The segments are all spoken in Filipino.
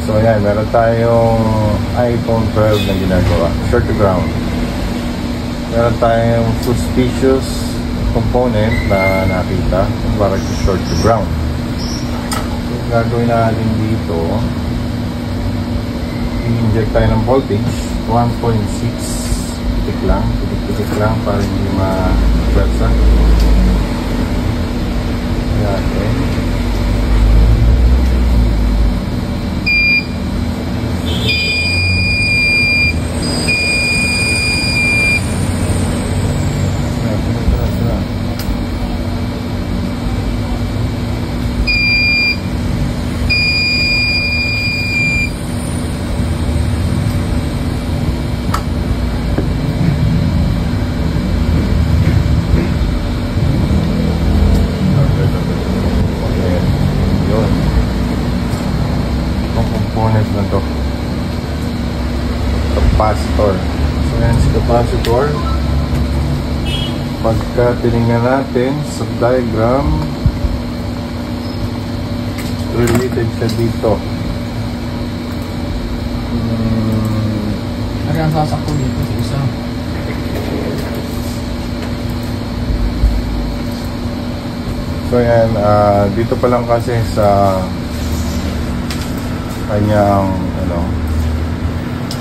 so ayan, meron tayong iPhone 12 na ginagawa, short to ground. Meron tayong suspicious component na nakita, parang short to ground. So gagawin natin dito, i-inject tayo ng voltage 1.6, pitik lang para hindi ma-pwersa. Ayan, okay. Na to, capacitor. So yan si capacitor. Pagka tinignan natin sa diagram, related siya dito. Ano ang sasakto dito sa isa? So yan, dito pa lang kasi sa kanyang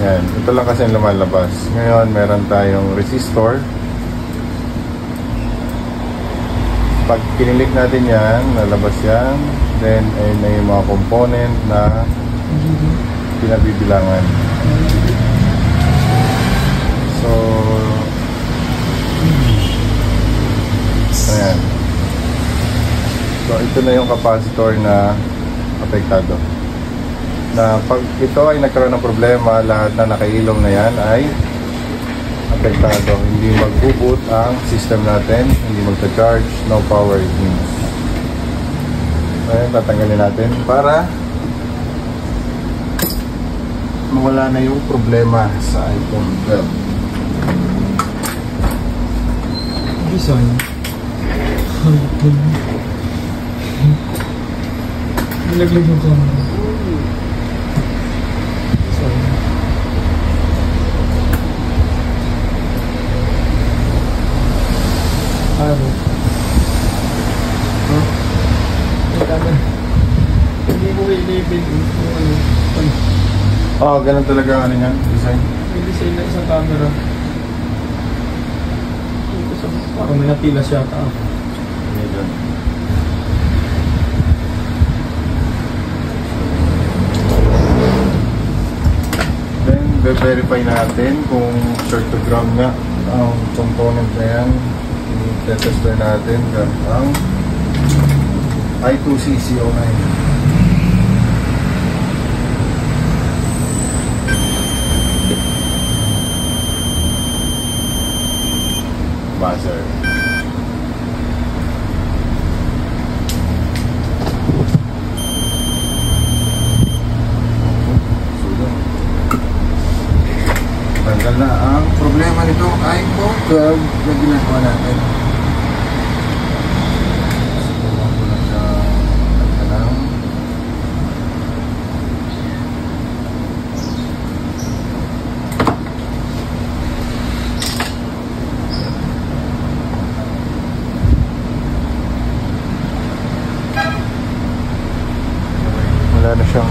yan, ito lang kasi ang lumalabas. Ngayon meron tayong resistor. Pag kinilik natin yan, lalabas yan. Then ayun na yung mga component na pinabibilangan. So ayan, so ito na yung capacitor na apektado, na pag ito ay nagkaroon ng problema, lahat na nakailom na yan ay apektado. Hindi mag-boot ang system natin, hindi magta-charge, no power it means. So ayan, tatanggalin natin para mawala na yung problema sa iPhone 12. Design. Nilaglag yung camera. Hindi mo i-label yung ano. Oh, ganun talaga ang ano niyan, design. May design na isang camera. Parang may natila siya ata. Then, verify natin kung short to ground nga ang component na yan. I-tester natin ang I2C09. Buzzer. Tanggal na ang problema nito iPhone 12 na ginagawa natin. Subukan ko lang siya tanggalan. Wala na siyang